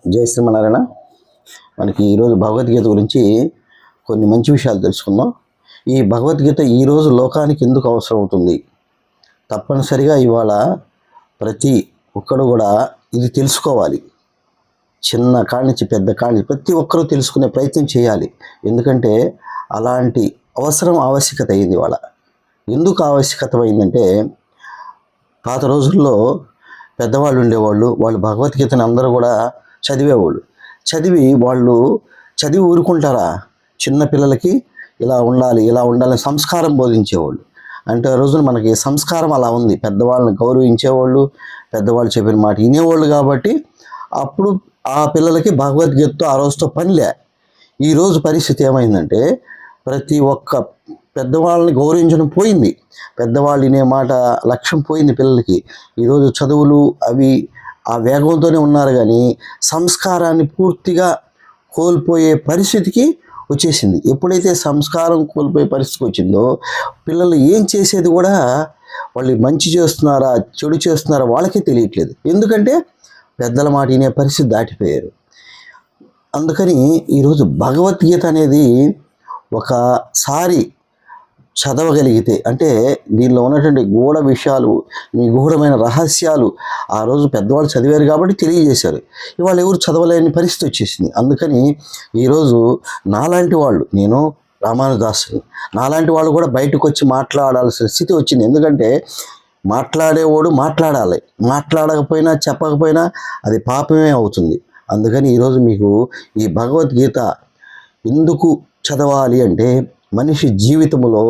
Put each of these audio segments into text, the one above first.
జై శ్రీమన్నారాయణ. మనకి ఈరోజు భగవద్గీత గురించి కొన్ని మంచి విషయాలు తెలుసుకుందాం. ఈ భగవద్గీత ఈరోజు లోకానికి ఎందుకు అవసరం అవుతుంది? తప్పనిసరిగా ఇవాళ ప్రతి ఒక్కడు కూడా ఇది తెలుసుకోవాలి. చిన్న కాడి నుంచి పెద్ద కాడి నుంచి ప్రతి ఒక్కరూ తెలుసుకునే ప్రయత్నం చేయాలి. ఎందుకంటే అలాంటి ఆవశ్యకత అయింది ఇవాళ. ఎందుకు ఆవశ్యకత అయిందంటే, పాత రోజుల్లో పెద్దవాళ్ళు ఉండేవాళ్ళు, వాళ్ళు భగవద్గీతను అందరూ కూడా చదివేవాళ్ళు. చదివి ఊరుకుంటారా? చిన్నపిల్లలకి ఇలా ఉండాలని సంస్కారం బోధించేవాళ్ళు. అంటే ఆ రోజున మనకి సంస్కారం అలా ఉంది. పెద్దవాళ్ళని గౌరవించేవాళ్ళు, పెద్దవాళ్ళు చెప్పిన మాట వినేవాళ్ళు. కాబట్టి అప్పుడు ఆ పిల్లలకి భగవద్గీతతో ఆ రోజుతో పనిలే. ఈరోజు పరిస్థితి ఏమైందంటే, ప్రతి ఒక్క పెద్దవాళ్ళని గౌరవించడం పోయింది. పెద్దవాళ్ళు వినే మాట లక్ష్యం పోయింది పిల్లలకి. ఈరోజు చదువులు అవి ఆ వేగంతోనే ఉన్నారు, కానీ సంస్కారాన్ని పూర్తిగా కోల్పోయే పరిస్థితికి వచ్చేసింది. ఎప్పుడైతే సంస్కారం కోల్పోయే పరిస్థితికి వచ్చిందో, పిల్లలు ఏం చేసేది కూడా వాళ్ళు మంచి చేస్తున్నారా చెడు చేస్తున్నారా వాళ్ళకే తెలియట్లేదు. ఎందుకంటే పెద్దల మాట వినే పరిస్థితి దాటిపోయారు. అందుకని ఈరోజు భగవద్గీత అనేది ఒకసారి చదవగలిగితే, అంటే దీనిలో ఉన్నటువంటి గూఢ విషయాలు, నిగూఢమైన రహస్యాలు ఆ రోజు పెద్దవాళ్ళు చదివారు కాబట్టి తెలియజేశారు. ఇవాళ ఎవరు చదవలేని పరిస్థితి వచ్చేసింది. అందుకని ఈరోజు నాలాంటి వాళ్ళు, నేను రామానుదాసుని, నాలాంటి వాళ్ళు కూడా బయటకు వచ్చి మాట్లాడాల్సిన స్థితి వచ్చింది. ఎందుకంటే మాట్లాడేవాడు మాట్లాడాలి, మాట్లాడకపోయినా చెప్పకపోయినా అది పాపమే అవుతుంది. అందుకని ఈరోజు మీకు ఈ భగవద్గీత ఎందుకు చదవాలి అంటే, మనిషి జీవితంలో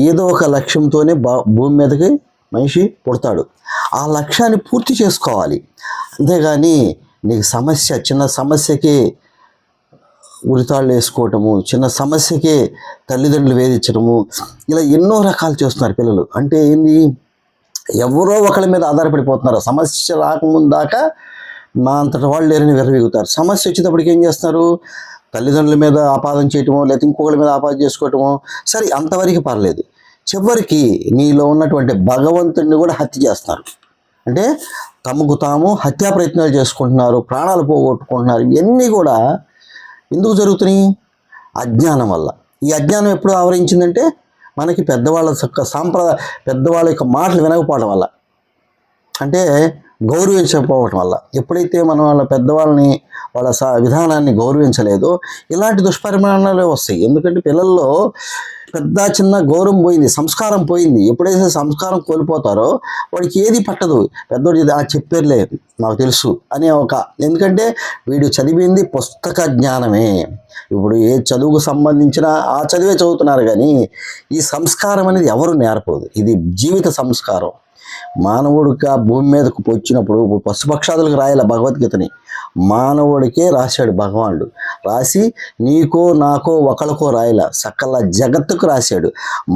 ఏదో ఒక లక్ష్యంతోనే భూమి మీదకి మనిషి పుడతాడు. ఆ లక్ష్యాన్ని పూర్తి చేసుకోవాలి. అంతేగాని నీకు చిన్న సమస్యకే ఉరితాళ్ళు వేసుకోవటము, చిన్న సమస్యకే తల్లిదండ్రులు వేధించడము, ఇలా ఎన్నో రకాలు చేస్తున్నారు పిల్లలు. అంటే ఏంది, ఎవరో ఒకరి మీద ఆధారపడిపోతున్నారు. సమస్య రాకముందు దాకా మా అంతటి వాళ్ళు లేరని విర్రవీగుతారు. సమస్య వచ్చేటప్పటికి ఏం చేస్తున్నారు? తల్లిదండ్రుల మీద ఆపాదన చేయటమో, లేకపోతే ఇంకొకరి మీద ఆపాదన చేసుకోవటమో. సరే, అంతవరకు పర్లేదు. చివరికి నీలో ఉన్నటువంటి భగవంతుడిని కూడా హత్య చేస్తున్నారు. అంటే తమకు తాము హత్యా ప్రయత్నాలు చేసుకుంటున్నారు, ప్రాణాలు పోగొట్టుకుంటున్నారు. ఇవన్నీ కూడా ఎందుకు జరుగుతున్నాయి? అజ్ఞానం వల్ల. ఈ అజ్ఞానం ఎప్పుడు ఆవరించిందంటే, మనకి పెద్దవాళ్ళ పెద్దవాళ్ళ యొక్క మాటలు వినకపోవడం వల్ల, అంటే గౌరవించకపోవటం వల్ల. ఎప్పుడైతే మనం వాళ్ళ పెద్దవాళ్ళని, వాళ్ళ విధానాన్ని గౌరవించలేదో, ఇలాంటి దుష్పరిమాణాలే వస్తాయి. ఎందుకంటే పిల్లల్లో పెద్ద చిన్న గౌరవం పోయింది, సంస్కారం పోయింది. ఎప్పుడైతే సంస్కారం కోల్పోతారో వాడికి ఏది పట్టదు. పెద్దోడు చెప్పారులే నాకు తెలుసు అనే ఎందుకంటే వీడు చదివింది పుస్తక జ్ఞానమే. ఇప్పుడు ఏ చదువుకు సంబంధించిన ఆ చదివే చదువుతున్నారు, కానీ ఈ సంస్కారం అనేది ఎవరు నేర్పదు. ఇది జీవిత సంస్కారం. మానవుడికి ఆ భూమి మీదకు వచ్చినప్పుడు పశుపక్షాదులకు రాయాల భగవద్గీతని, మానవుడికే రాశాడు భగవానుడు. రాసి నీకో నాకో ఒకరికో రాయల, సకల జగత్తుకు రాశాడు.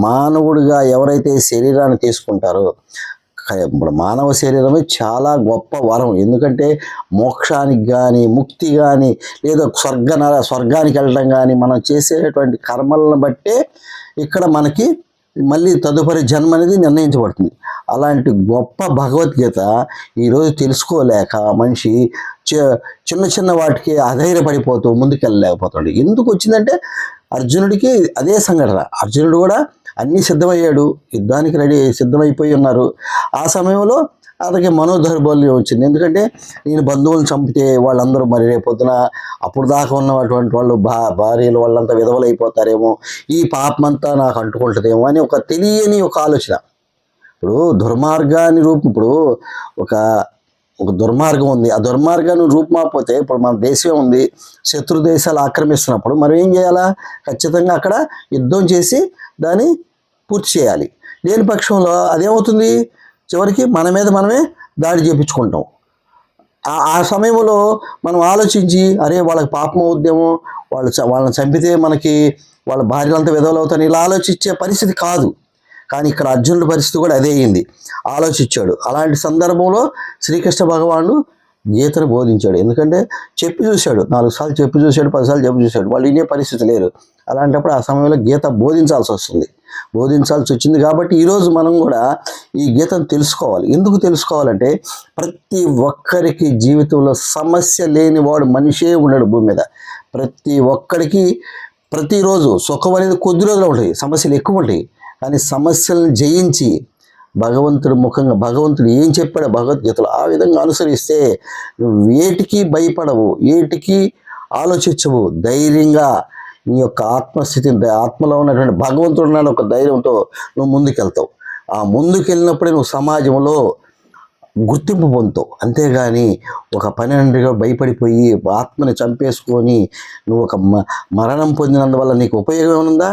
మానవుడిగా ఎవరైతే శరీరాన్ని తీసుకుంటారో, ఇప్పుడు మానవ శరీరమే చాలా గొప్ప వరం. ఎందుకంటే మోక్షానికి కానీ, ముక్తి కానీ, లేదా స్వర్గానికి వెళ్ళడం కానీ, మనం చేసేటువంటి కర్మలను బట్టే ఇక్కడ మనకి మళ్ళీ తదుపరి జన్మ అనేది నిర్ణయించబడుతుంది. అలాంటి గొప్ప భగవద్గీత ఈరోజు తెలుసుకోలేక మనిషి చిన్న చిన్న వాటికి అధైర్యపడిపోతూ ముందుకెళ్ళలేకపోతాడు. ఎందుకు వచ్చిందంటే, అర్జునుడికి అదే సంఘటన. అర్జునుడు కూడా అన్నీ సిద్ధమయ్యాడు, యుద్ధానికి సిద్ధమైపోయి ఉన్నారు. ఆ సమయంలో అతనికి మనోదౌర్బల్యం వచ్చింది. ఎందుకంటే నేను బంధువులను చంపితే వాళ్ళందరూ మరి రేపొద్దున అప్పుడు దాకా ఉన్నటువంటి వాళ్ళు భార్యలు వాళ్ళంతా విధవలైపోతారేమో, ఈ పాపమంతా నాకు అంటుకుంటుందేమో అని ఒక తెలియని ఒక ఆలోచన. ఇప్పుడు దుర్మార్గాన్ని ఇప్పుడు ఒక దుర్మార్గం ఉంది. ఆ దుర్మార్గాన్ని రూపుమాపోతే, ఇప్పుడు మన దేశం ఉంది, శత్రు దేశాలు ఆక్రమిస్తున్నప్పుడు మనం ఏం చేయాలా? ఖచ్చితంగా అక్కడ యుద్ధం చేసి దాన్ని పూర్తి చేయాలి. లేని పక్షంలో అదేమవుతుంది? చివరికి మన మీద మనమే దాడి చేయించుకుంటాం. ఆ సమయంలో మనం ఆలోచించి, అరే వాళ్ళకి పాపం అవుద్దేమో, వాళ్ళని చంపితే మనకి వాళ్ళ భార్యలంతా విధవలు అవుతారు, ఇలా ఆలోచించే పరిస్థితి కాదు. కానీ ఇక్కడ అర్జునుడి పరిస్థితి కూడా అదే అయింది. ఆలోచించాడు. అలాంటి సందర్భంలో శ్రీకృష్ణ భగవానుడు గీతను బోధించాడు. ఎందుకంటే చెప్పి చూశాడు, 4 సార్లు చెప్పి చూశాడు, 10 సార్లు చెప్పి చూశాడు, వాళ్ళు వినే పరిస్థితి లేరు. అలాంటప్పుడు ఆ సమయంలో గీత బోధించాల్సి వస్తుంది. బోధించాల్సి వచ్చింది. కాబట్టి ఈరోజు మనం కూడా ఈ గీతను తెలుసుకోవాలి. ఎందుకు తెలుసుకోవాలంటే ప్రతి ఒక్కరికి జీవితంలో సమస్య లేనివాడు మనిషే ఉన్నాడు భూమి మీద. ప్రతి ఒక్కరికి ప్రతిరోజు సుఖం అనేది కొద్ది రోజులు ఉంటాయి, సమస్యలు ఎక్కువ ఉంటాయి. కానీ సమస్యలను జయించి భగవంతుడు ఏం చెప్పాడో భగవద్గీతలో ఆ విధంగా అనుసరిస్తే నువ్వు వేటికి భయపడవు, ఏటికి ఆలోచించవు. ధైర్యంగా నీ యొక్క ఆత్మస్థితిని, ఆత్మలో ఉన్నటువంటి భగవంతుడు ఉన్నాడు ఒక ధైర్యంతో నువ్వు ముందుకెళ్తావు. ఆ ముందుకెళ్ళినప్పుడే నువ్వు సమాజంలో గుర్తింపు పొందుతావు. అంతేగాని ఒక పన్నెండుగా భయపడిపోయి ఆత్మని చంపేసుకొని నువ్వు ఒక మరణం పొందినందువల్ల నీకు ఉపయోగం ఏముందా?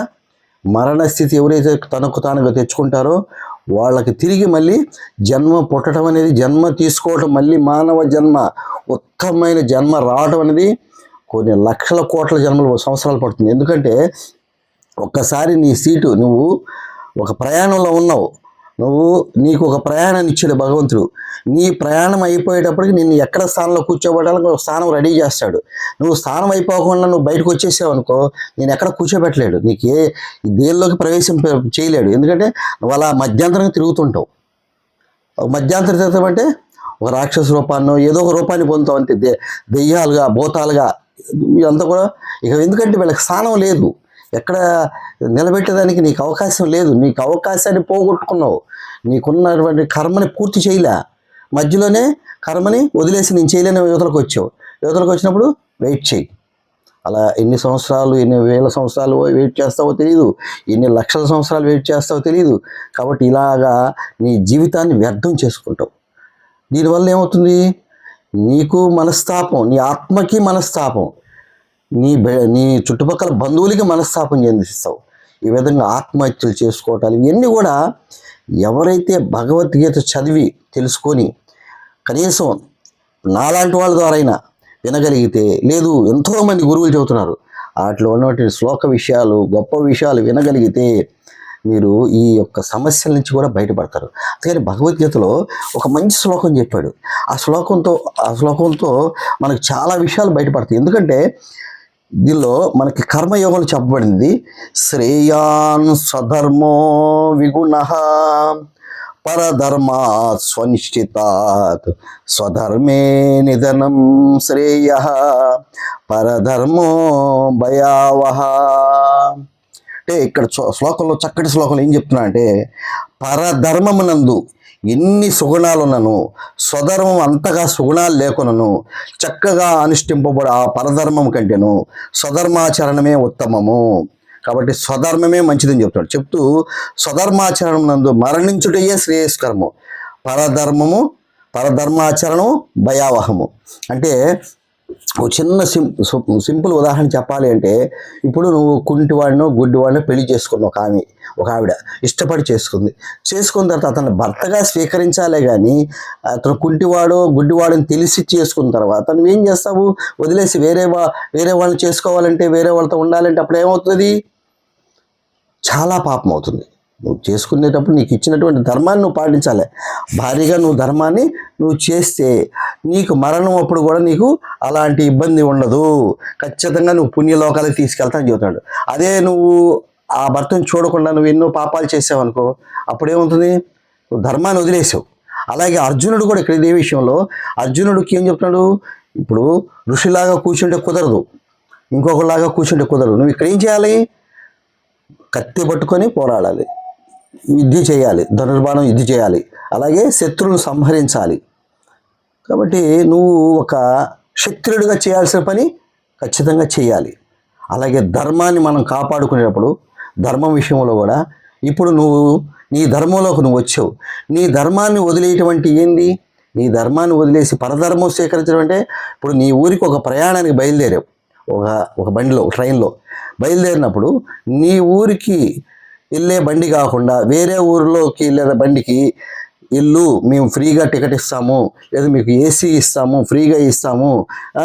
మరణస్థితి ఎవరైతే తనకు తానుగా తెచ్చుకుంటారో వాళ్ళకి తిరిగి మళ్ళీ జన్మ పుట్టడం అనేది, జన్మ తీసుకోవటం, మళ్ళీ మానవ జన్మ, ఉత్తమమైన జన్మ రావడం అనేది కొన్ని లక్షల కోట్ల సంవత్సరాలు పడుతుంది. ఎందుకంటే ఒక్కసారి నీ సీటు, నువ్వు ఒక ప్రయాణంలో ఉన్నావు, నీకు ఒక ప్రయాణాన్ని ఇచ్చాడు భగవంతుడు. నీ ప్రయాణం అయిపోయేటప్పటికి నిన్ను ఎక్కడ స్థానంలో కూర్చోబెట్టాలని ఒక స్థానం రెడీ చేస్తాడు. నువ్వు స్థానం అయిపోకుండా నువ్వు బయటకు వచ్చేసావు అనుకో, నేను ఎక్కడ కూర్చోబెట్టలేడు, నీకు దేనిలోకి ప్రవేశం చేయలేడు. ఎందుకంటే నువ్వు అలా మధ్యాంతరంగా తిరుగుతుంటావు. మధ్యాంతరం తిరుగుతావు అంటే ఒక రాక్షస రూపాన్నో ఏదో ఒక రూపాన్ని పొందుతావు అంతే. దెయ్యాలుగా, భూతాలుగా ఇదంతా కూడా. ఇక ఎందుకంటే వీళ్ళకి స్థానం లేదు, ఎక్కడ నిలబెట్టడానికి నీకు అవకాశం లేదు. నీకు అవకాశాన్ని పోగొట్టుకున్నావు, నీకున్నటువంటి కర్మని పూర్తి చేయలే, మధ్యలోనే కర్మని వదిలేసి నేను చేయలేని యువతలకు వచ్చావు. యువతలకు వచ్చినప్పుడు వెయిట్ చేయి. అలా ఎన్ని సంవత్సరాలు, ఎన్ని వేల సంవత్సరాలు వెయిట్ చేస్తావో తెలియదు, ఎన్ని లక్షల సంవత్సరాలు వెయిట్ చేస్తావో తెలియదు. కాబట్టి ఇలాగా నీ జీవితాన్ని వ్యర్థం చేసుకుంటావు. దీనివల్ల ఏమవుతుంది? నీకు మనస్తాపం, నీ ఆత్మకి మనస్తాపం, నీ చుట్టుపక్కల బంధువులకి మనస్తాపం చెందిస్తావు. ఈ విధంగా ఆత్మహత్యలు చేసుకోవటాలు ఇవన్నీ కూడా ఎవరైతే భగవద్గీత చదివి తెలుసుకొని కనీసం నాలాంటి వాళ్ళ ద్వారా అయినా వినగలిగితే, లేదు ఎంతోమంది గురువులు చెబుతున్నారు, వాటిలో ఉన్నటువంటి శ్లోక విషయాలు, గొప్ప విషయాలు వినగలిగితే మీరు ఈ యొక్క సమస్యల నుంచి కూడా బయటపడతారు. అందుకని భగవద్గీతలో ఒక మంచి శ్లోకం చెప్పాడు. ఆ శ్లోకంతో మనకు చాలా విషయాలు బయటపడతాయి. ఎందుకంటే దీనిలో మనకి కర్మయోగంలో చెప్పబడింది. శ్రేయాన్ స్వధర్మో విగుణః పరధర్మాత్ స్వనిష్ఠితాత్ స్వధర్మే నిధనం శ్రేయః పరధర్మో భయావహ. అంటే ఇక్కడ శ్లోకంలో, చక్కటి శ్లోకంలో ఏం చెప్తున్నా అంటే, పరధర్మమునందు ఎన్ని సుగుణాలు ఉన్నను, స్వధర్మం అంతగా సుగుణాలు లేకునను చక్కగా అనుష్ఠింపబడు ఆ పరధర్మం కంటేను స్వధర్మాచరణమే ఉత్తమము. కాబట్టి స్వధర్మమే మంచిదని చెప్తూ స్వధర్మాచరణం నందు మరణించుటయే శ్రేయస్కరము, పరధర్మాచరణము భయావహము. అంటే ఒక చిన్న సింపుల్ ఉదాహరణ చెప్పాలి అంటే, ఇప్పుడు నువ్వు కుంటివాడినో గుడ్డివాడినో పెళ్లి చేసుకున్న ఒక ఆవిడ ఇష్టపడి చేసుకున్న తర్వాత అతను భర్తగా స్వీకరించాలే కానీ అతను కుంటివాడో గుడ్డివాడని తెలిసి చేసుకున్న తర్వాత నువ్వేం చేస్తావు? వదిలేసి వేరే వాళ్ళని చేసుకోవాలంటే, వేరే వాళ్ళతో ఉండాలంటే అప్పుడు ఏమవుతుంది? చాలా పాపం అవుతుంది. నువ్వు చేసుకునేటప్పుడు నీకు ఇచ్చినటువంటి ధర్మాన్ని నువ్వు పాటించాలి. భారీగా నువ్వు ధర్మాన్ని నువ్వు చేస్తే నీకు మరణం అప్పుడు కూడా నీకు అలాంటి ఇబ్బంది ఉండదు. ఖచ్చితంగా నువ్వు పుణ్యలోకాలకు తీసుకెళ్తానని చెబుతాడు. అదే నువ్వు ఆ భర్తను చూడకుండా నువ్వు ఎన్నో పాపాలు చేసావనుకో, అప్పుడేమవుతుంది? నువ్వు ధర్మాన్ని వదిలేసావు. అలాగే అర్జునుడు కూడా ఇక్కడ ఇదే విషయంలో అర్జునుడికి ఏం చెప్తున్నాడు? ఇప్పుడు ఋషిలాగా కూర్చుంటే కుదరదు, ఇంకొకలాగా కూర్చుంటే కుదరదు. నువ్వు ఇక్కడ ఏం చేయాలి? కత్తి పట్టుకొని పోరాడాలి, యుద్ధం చేయాలి, ధనుర్బాణం యుద్ధం చేయాలి, అలాగే శత్రువును సంహరించాలి. కాబట్టి నువ్వు ఒక క్షత్రియుడిగా చేయాల్సిన పని ఖచ్చితంగా చేయాలి. అలాగే ధర్మాన్ని మనం కాపాడుకునేటప్పుడు ధర్మం విషయంలో కూడా ఇప్పుడు నువ్వు నీ ధర్మంలోకి నువ్వు వచ్చావు. నీ ధర్మాన్ని వదిలేటువంటి ఏంది? నీ ధర్మాన్ని వదిలేసి పరధర్మం స్వీకరించడం అంటే, ఇప్పుడు నీ ఊరికి ఒక ప్రయాణానికి బయలుదేరావు, ఒక బండిలో, ట్రైన్లో బయలుదేరినప్పుడు నీ ఊరికి వెళ్ళే బండి కాకుండా వేరే ఊరిలోకి లేదా బండికి మేము ఫ్రీగా టికెట్ ఇస్తాము, లేదా మీకు ఏసీ ఇస్తాము, ఫ్రీగా ఇస్తాము,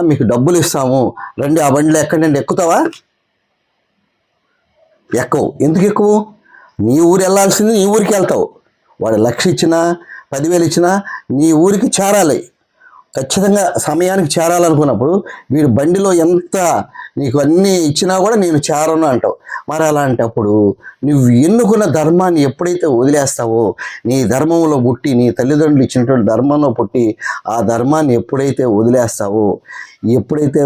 మీకు డబ్బులు ఇస్తాము, రండి ఆ బండిలో ఎక్కండి, ఎక్కుతావా? ఎక్కవు. ఎందుకు ఎక్కువ? నీ ఊరు వెళ్ళాల్సింది నీ ఊరికి వెళ్తావు. వాడు 1,00,000 ఇచ్చినా 10,000 ఇచ్చినా నీ ఊరికి చేరాలి. ఖచ్చితంగా సమయానికి చేరాలనుకున్నప్పుడు వీడు బండిలో ఎంత నీకు అన్నీ ఇచ్చినా కూడా నేను చేరను అంటావు. మరి అలాంటప్పుడు నువ్వు ఎన్నుకున్న ధర్మాన్ని ఎప్పుడైతే వదిలేస్తావో, నీ ధర్మంలో పుట్టి నీ తల్లిదండ్రులు ఇచ్చినటువంటి ధర్మంలో పుట్టి ఆ ధర్మాన్ని ఎప్పుడైతే వదిలేస్తావో, ఎప్పుడైతే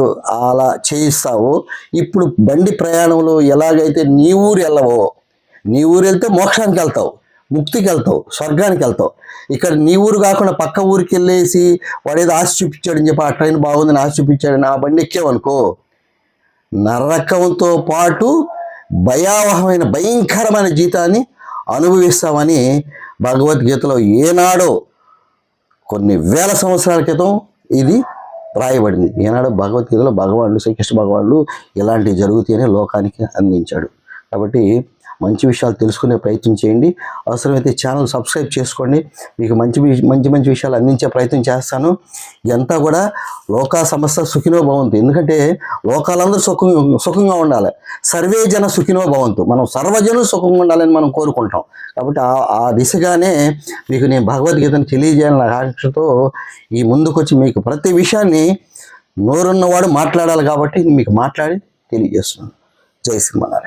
అలా చేయిస్తావో, ఇప్పుడు బండి ప్రయాణంలో ఎలాగైతే నీ ఊరు వెళ్ళవో, నీ ఊరు వెళ్తే మోక్షానికి వెళ్తావు, ముక్తికి వెళ్తావు, స్వర్గానికి వెళ్తావు. ఇక్కడ నీ ఊరు కాకుండా పక్క ఊరికి వెళ్ళేసి వాడేదో ఆశ చూపించాడని చెప్పి ఆ ట్రైన్ బాగుందని ఆశ చూపించాడని ఆ బండి ఎక్కేవనుకో, నరకంతో పాటు భయంకరమైన జీతాన్ని అనుభవిస్తామని భగవద్గీతలో ఏనాడో కొన్ని వేల సంవత్సరాల క్రితం ఇది రాయబడింది. ఏనాడో భగవద్గీతలో భగవానుడు శ్రీకృష్ణ భగవానుడు ఇలాంటివి జరుగుతాయని లోకానికి అందించాడు. కాబట్టి మంచి విషయాలు తెలుసుకునే ప్రయత్నం చేయండి. అవసరమైతే ఛానల్ సబ్స్క్రైబ్ చేసుకోండి. మీకు మంచి విషయాలు అందించే ప్రయత్నం చేస్తాను. ఇదంతా కూడా లోకా సమస్త సుఖినో భవంతు. ఎందుకంటే లోకాలందరూ సుఖంగా ఉండాలి. సర్వే జన సుఖినో భవంతు. మనం సర్వజనులు సుఖంగా ఉండాలని మనం కోరుకుంటాం. కాబట్టి ఆ దిశగానే మీకు నేను భగవద్గీతను తెలియజేయాలని ఆకాంక్షతో ఈ ముందుకొచ్చి మీకు ప్రతి విషయాన్ని నోరున్నవాడు మాట్లాడాలి కాబట్టి మీకు మాట్లాడి తెలియజేస్తున్నాను. జై శ్రీమన్నారాయణ.